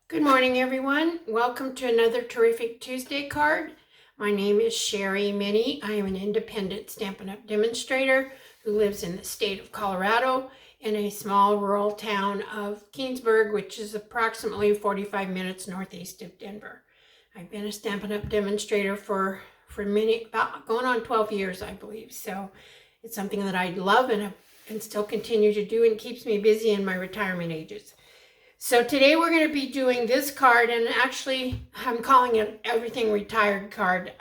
Good morning, everyone. Welcome to another terrific Tuesday card. My name is Sherry Minnie. I am an independent Stampin' Up! Demonstrator who lives in the state of Colorado in a small rural town of Keensburg, which is approximately 45 minutes northeast of Denver. I've been a Stampin' Up! Demonstrator for about going on 12 years, I believe. So it's something that I love and still continue to do and keeps me busy in my retirement ages. So today we're going to be doing this card, and actually I'm calling it Everything Retired card.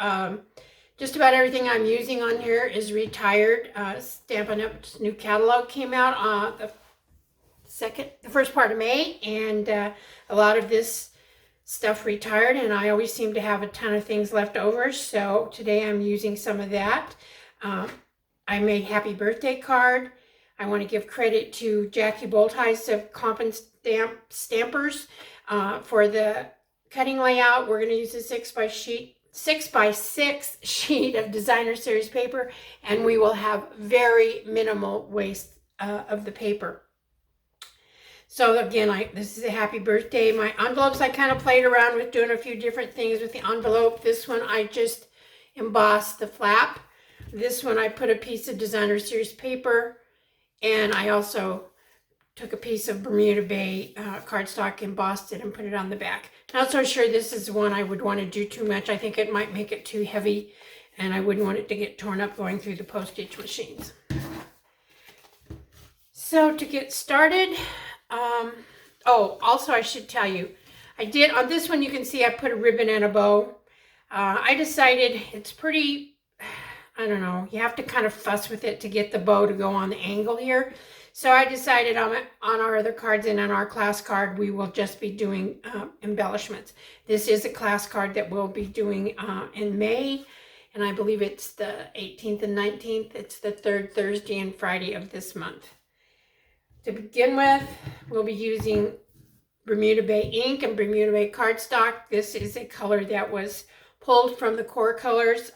Just about everything I'm using on here is retired. Stampin' Up's new catalog came out on the first part of May, and a lot of this stuff retired, and I always seem to have a ton of things left over. So today I'm using some of that. I made Happy Birthday card. I want to give credit to Jackie Boltheis of Klompenstampers for the cutting layout. We're going to use a 6x6 sheet of designer series paper, and we will have very minimal waste of the paper. So again, this is a happy birthday. My envelopes, I kind of played around with doing a few different things with the envelope. This one, I just embossed the flap. This one, I put a piece of designer series paper, and I also took a piece of Bermuda Bay cardstock, embossed it, and put it on the back. Not so sure this is one I would want to do too much. I think it might make it too heavy, and I wouldn't want it to get torn up going through the postage machines. So to get started, also I should tell you, I did, on this one you can see I put a ribbon and a bow. I decided it's pretty, I don't know, you have to kind of fuss with it to get the bow to go on the angle here. So I decided on our other cards and on our class card, we will just be doing embellishments. This is a class card that we'll be doing in May, and I believe it's the 18th and 19th. It's the third Thursday and Friday of this month. To begin with, we'll be using Bermuda Bay ink and Bermuda Bay cardstock. This is a color that was pulled from the core colors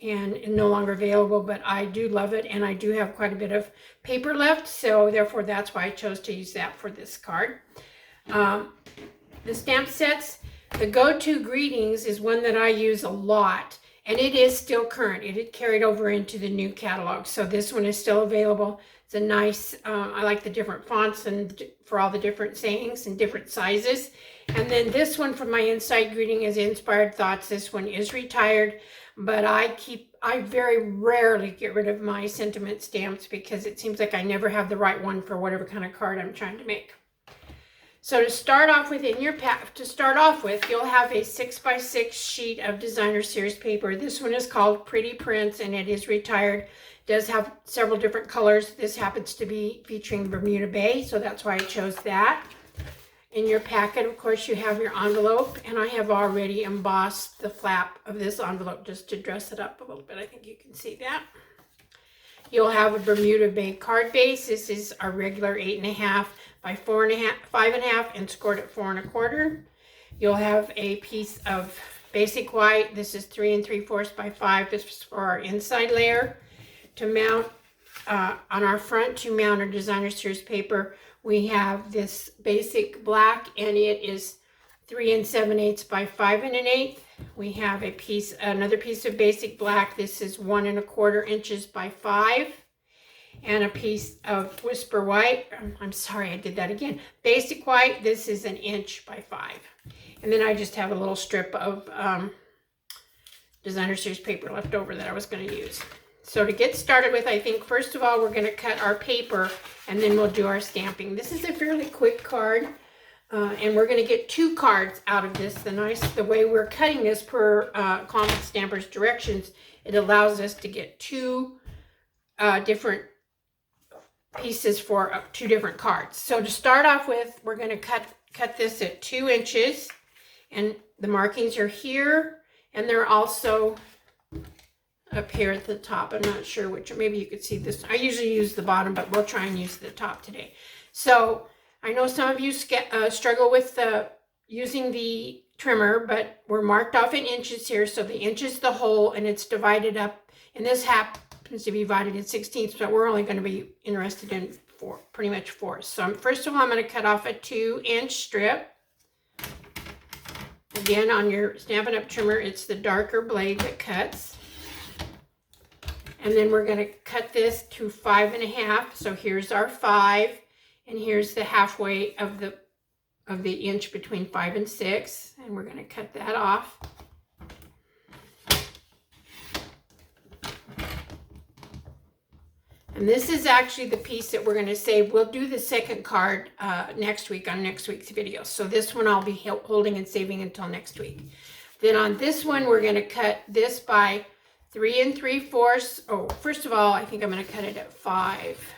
and no longer available, but I do love it, and I do have quite a bit of paper left, so therefore that's why I chose to use that for this card. The stamp sets, the Go-To Greetings is one that I use a lot, and it is still current. It had carried over into the new catalog, so this one is still available. It's a nice, I like the different fonts and for all the different sayings and different sizes. And then this one from my Inside Greeting is Inspired Thoughts. This one is retired, but I very rarely get rid of my sentiment stamps because it seems like I never have the right one for whatever kind of card I'm trying to make. So to start off with, you'll have a 6x6 sheet of designer series paper. This one is called Pretty Prints, and it is retired. It does have several different colors. This happens to be featuring Bermuda Bay, so that's why I chose that. In your packet, of course, you have your envelope, and I have already embossed the flap of this envelope just to dress it up a little bit. I think you can see that. You'll have a Bermuda Bay card base. This is our regular 8.5 by 5.5 and scored at 4 1/4. You'll have a piece of basic white. This is 3 3/4 by 5. This is for our inside layer. To mount on our front, to mount our designer series paper, we have this basic black, and it is 3 7/8 by 5 1/8. We have another piece of basic black. This is 1 1/4 inches by 5, and a piece of Whisper White. I'm sorry, I did that again. Basic white. This is 1 inch by 5, and then I just have a little strip of designer series paper left over that I was going to use. So to get started with, I think first of all we're going to cut our paper, and then we'll do our stamping. This is a fairly quick card, and we're going to get 2 cards out of this. The way we're cutting this per Klompenstampers directions, it allows us to get 2 different pieces for 2 different cards. So to start off with, we're going to cut this at 2 inches, and the markings are here, and they're also up here at the top. I'm not sure which, maybe you could see this. I usually use the bottom, but we'll try and use the top today. So I know some of you struggle with using the trimmer, but we're marked off in inches here. So the inch is the hole, and it's divided up, and this happens to be divided in 16ths, but we're only going to be interested in pretty much fourths. So first of all, I'm going to cut off a 2-inch strip. again, on your Stampin' Up! Trimmer, it's the darker blade that cuts. And then we're going to cut this to 5.5. So here's our 5, and here's the halfway of the inch between 5 and 6, and we're going to cut that off. And this is actually the piece that we're going to save. We'll do the second card next week on next week's video. So this one I'll be holding and saving until next week. Then on this one, we're going to cut this by 3 3/4. Oh, first of all, I think I'm going to cut it at 5.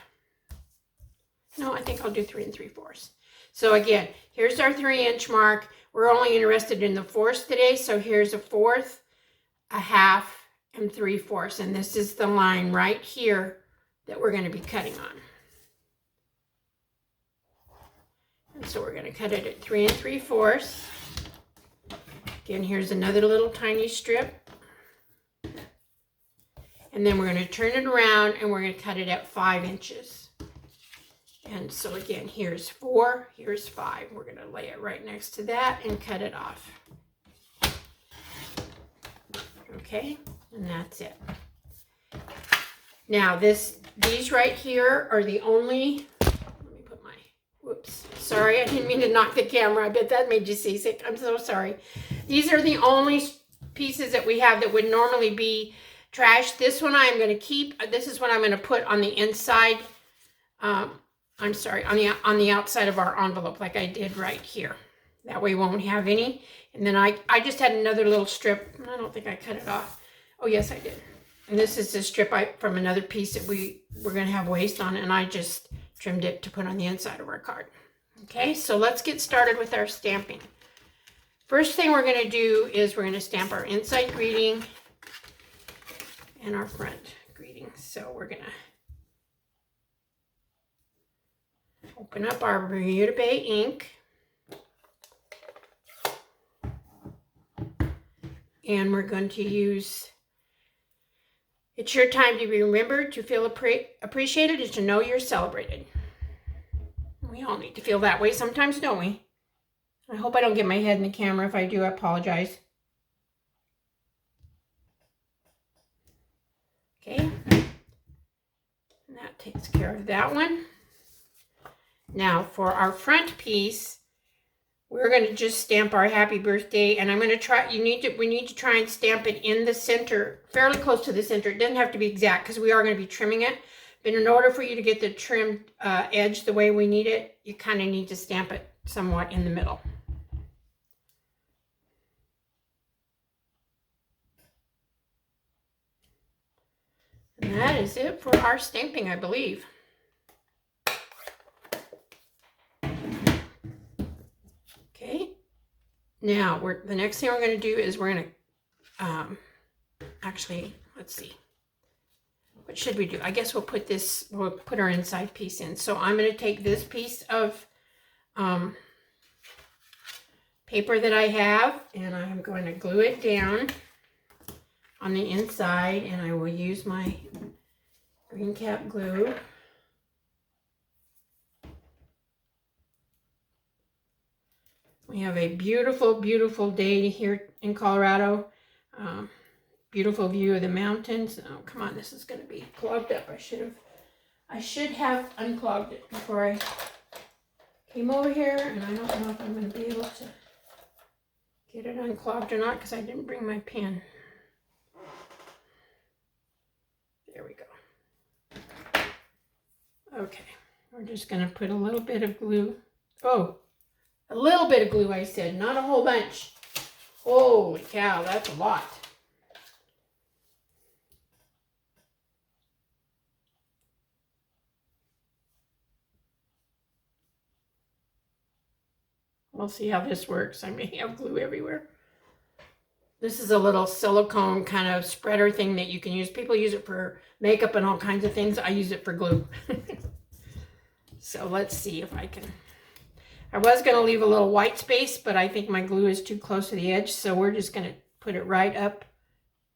No, I think I'll do 3 3/4. So again, here's our 3-inch mark. We're only interested in the fourths today. So here's a 1/4, a 1/2, and 3/4. And this is the line right here that we're going to be cutting on. And so we're going to cut it at 3 3/4. Again, here's another little tiny strip. And then we're going to turn it around and we're going to cut it at 5 inches. And so again, here's 4, here's 5. We're going to lay it right next to that and cut it off. Okay, and that's it. Now these right here are the only, let me put my, whoops, sorry, I didn't mean to knock the camera. I bet that made you seasick. I'm so sorry. These are the only pieces that we have that would normally be trash. This one I'm going to keep. This is what I'm going to put on the inside. I'm sorry, on the outside of our envelope, like I did right here. That way we won't have any. And then I just had another little strip. I don't think I cut it off. Oh yes, I did. And this is the strip from another piece that we're going to have waste on, and I just trimmed it to put on the inside of our card. Okay, so let's get started with our stamping. First thing we're going to do is we're going to stamp our inside greeting and our front greeting. So we're going to open up our Bermuda Bay ink. And we're going to use, it's your time to be remembered, to feel appreciated, is to know you're celebrated. We all need to feel that way sometimes, don't we? I hope I don't get my head in the camera. If I do, I apologize. Okay, and that takes care of that one. Now for our front piece, we're going to just stamp our happy birthday, and I'm going to try, we need to try and stamp it in the center, fairly close to the center. It doesn't have to be exact because we are going to be trimming it. But in order for you to get the trimmed edge the way we need it, you kind of need to stamp it somewhat in the middle. And that is it for our stamping, I believe. Okay, now the next thing we're going to do is we're going to, actually, let's see. What should we do? I guess we'll put our inside piece in. So I'm going to take this piece of paper that I have, and I'm going to glue it down on the inside, and I will use my green cap glue. We have a beautiful, beautiful day here in Colorado. Beautiful view of the mountains. Oh, come on, this is going to be clogged up. I should have unclogged it before I came over here, and I don't know if I'm going to be able to get it unclogged or not because I didn't bring my pen. There we go. Okay, we're just going to put a little bit of glue. Oh, a little bit of glue, I said, not a whole bunch. Holy cow, that's a lot. We'll see how this works. I may have glue everywhere. This is a little silicone kind of spreader thing that you can use. People use it for makeup and all kinds of things. I use it for glue. So let's see if I can. I was going to leave a little white space, but I think my glue is too close to the edge. So we're just going to put it right up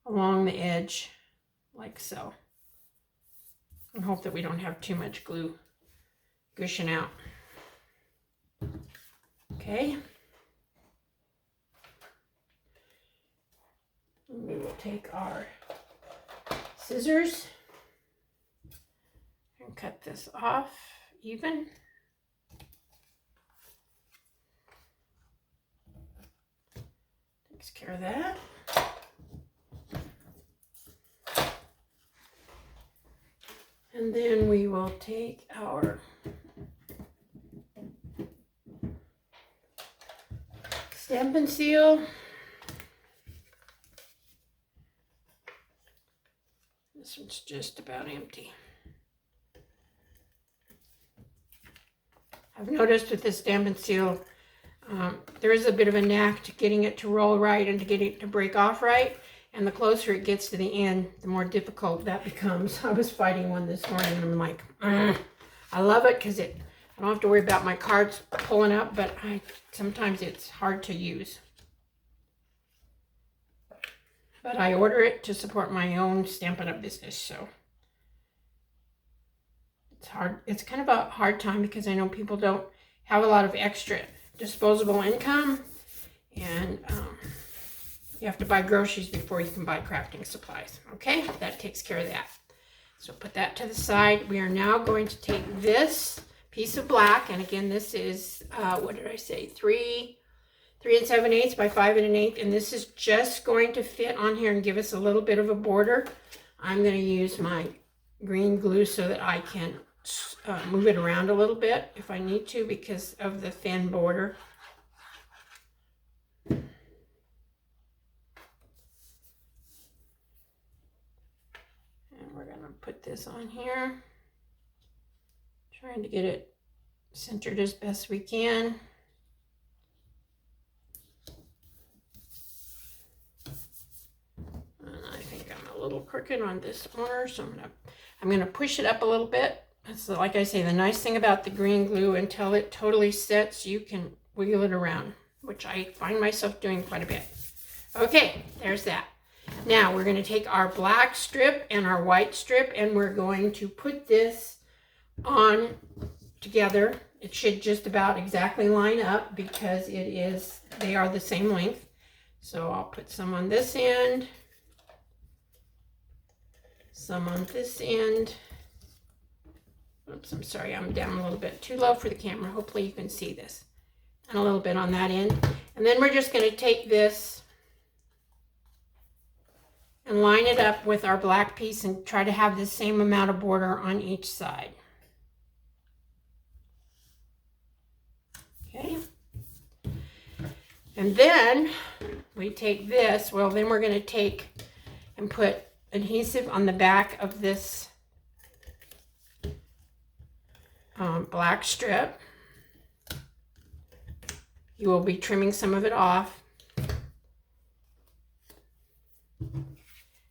along the edge like so. And hope that we don't have too much glue gushing out. Okay. take our scissors and cut this off even. Takes care of that. And then we will take our Stampin' Seal. This one's just about empty. I've noticed with this Stampin' Seal, there is a bit of a knack to getting it to roll right and to get it to break off right. And the closer it gets to the end, the more difficult that becomes. I was fighting one this morning and I'm like, I love it because I don't have to worry about my cards pulling up, but sometimes it's hard to use. But I order it to support my own Stampin' Up! Business, so it's hard. It's kind of a hard time because I know people don't have a lot of extra disposable income, and you have to buy groceries before you can buy crafting supplies. Okay, that takes care of that. So put that to the side. We are now going to take this piece of black, and again, this is, what did I say, 3 7/8 by 5 1/8, and this is just going to fit on here and give us a little bit of a border. I'm going to use my green glue so that I can move it around a little bit if I need to because of the thin border. Put this on here, trying to get it centered as best we can. And I think I'm a little crooked on this corner, so I'm gonna push it up a little bit. That's like I say, the nice thing about the green glue, until it totally sets, you can wiggle it around, which I find myself doing quite a bit. Okay, there's that. Now we're going to take our black strip and our white strip and we're going to put this on together. It should just about exactly line up because they are the same length. So I'll put some on this end, some on this end. Oops, I'm sorry, I'm down a little bit too low for the camera. Hopefully you can see this. And a little bit on that end. And then we're just going to take this and line it up with our black piece and try to have the same amount of border on each side. Okay. And then we take this, well then we're going to take and put adhesive on the back of this black strip. You will be trimming some of it off.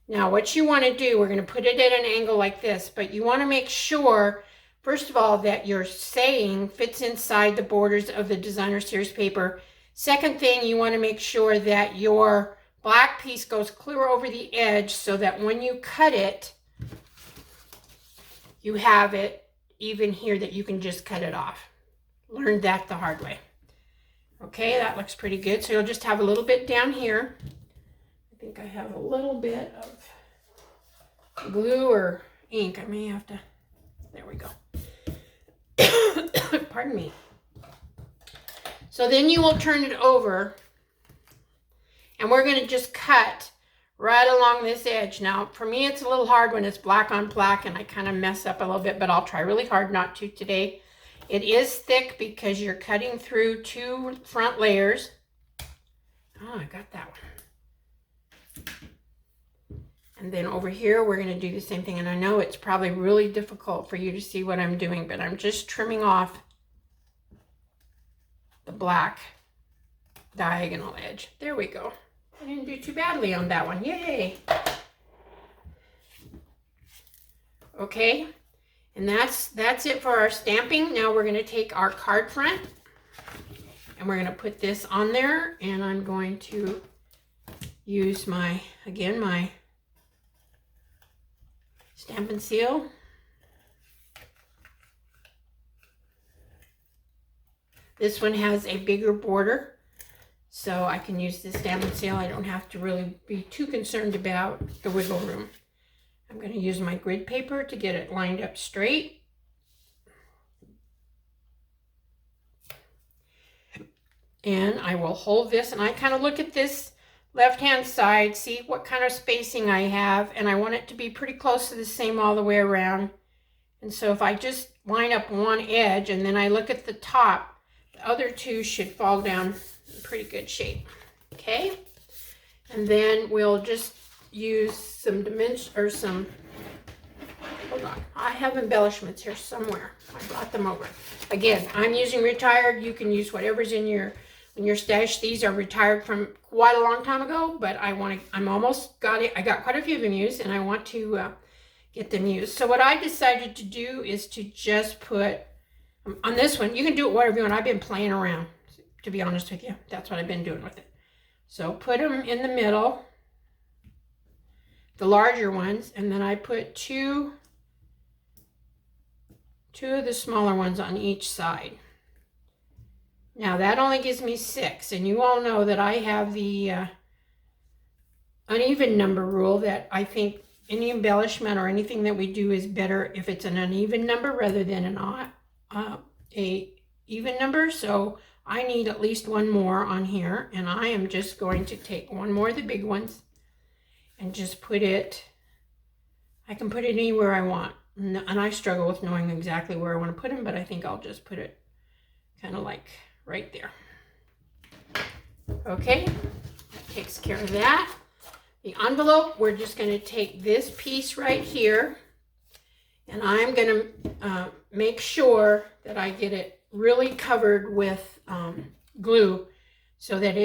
Now what you want to do, we're going to put it at an angle like this, but you want to make sure, first of all, that your saying fits inside the borders of the designer series paper. Second thing, you want to make sure that your black piece goes clear over the edge so that when you cut it, you have it even here that you can just cut it off. Learned that the hard way. Okay, that looks pretty good. So you'll just have a little bit down here. I think I have a little bit of glue or ink. I may have to, there we go. Pardon me. So then you will turn it over and we're going to just cut right along this edge. Now for me it's a little hard when it's black on black and I kind of mess up a little bit, but I'll try really hard not to today. It is thick because you're cutting through 2 front layers. Oh, I got that one. And then over here, we're going to do the same thing. And I know it's probably really difficult for you to see what I'm doing, but I'm just trimming off the black diagonal edge. There we go. I didn't do too badly on that one. Yay! Okay, and that's it for our stamping. Now we're going to take our card front and we're going to put this on there, and I'm going to use my Stampin' Seal. This one has a bigger border, so I can use this stamp and seal. I don't have to really be too concerned about the wiggle room. I'm going to use my grid paper to get it lined up straight. And I will hold this, and I kind of look at this left-hand side, see what kind of spacing I have, and I want it to be pretty close to the same all the way around. And so if I just line up one edge and then I look at the top, the other two should fall down in pretty good shape. Okay? And then we'll just use some dimension or some, hold on, I have embellishments here somewhere. I brought them over. Again, I'm using retired. You can use whatever's in your stash. These are retired from quite a long time ago, but I'm almost got it. I got quite a few of them used, and I want to get them used. So what I decided to do is to just put, on this one, you can do it whatever you want. I've been playing around, to be honest with you. That's what I've been doing with it. So put them in the middle, the larger ones, and then I put two of the smaller ones on each side. Now that only gives me 6, and you all know that I have the uneven number rule, that I think any embellishment or anything that we do is better if it's an uneven number rather than a even number. So I need at least one more on here, and I am just going to take one more of the big ones and just put it, I can put it anywhere I want. And I struggle with knowing exactly where I want to put them, but I think I'll just put it kind of like right there. Okay, that takes care of that. The envelope, we're just going to take this piece right here, and I'm going to make sure that I get it really covered with glue so that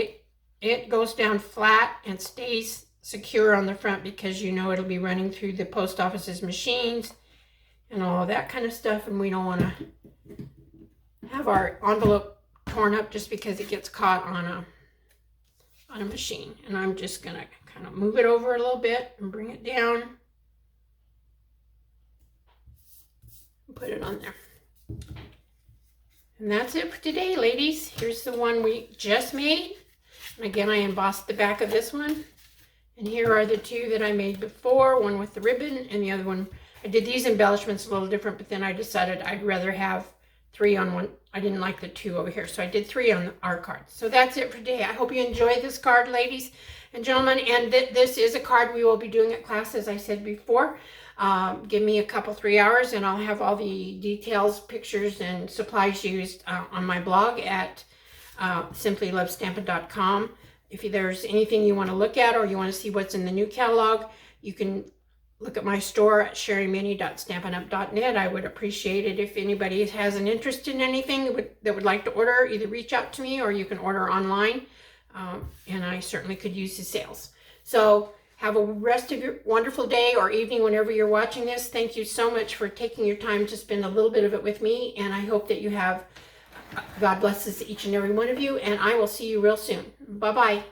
it goes down flat and stays secure on the front, because you know it'll be running through the post office's machines and all that kind of stuff, and we don't want to have our envelope torn up just because it gets caught on a machine. And I'm just going to kind of move it over a little bit and bring it down and put it on there. And that's it for today, ladies. Here's the one we just made. And again, I embossed the back of this one. And here are the two that I made before, one with the ribbon and the other one. I did these embellishments a little different, but then I decided I'd rather have 3 on one. I didn't like the 2 over here, so I did 3 on our card. So that's it for today. I hope you enjoyed this card, ladies and gentlemen. And this is a card we will be doing at class, as I said before. Give me a couple, 3 hours, and I'll have all the details, pictures, and supplies used on my blog at simplylovestampin.com. If there's anything you want to look at or you want to see what's in the new catalog, you can look at my store at sherrymini.stampinup.net. I would appreciate it if anybody has an interest in anything that would like to order. Either reach out to me or you can order online, and I certainly could use the sales. So have a rest of your wonderful day or evening whenever you're watching this. Thank you so much for taking your time to spend a little bit of it with me, and I hope that you have, God blesses each and every one of you, and I will see you real soon. Bye-bye.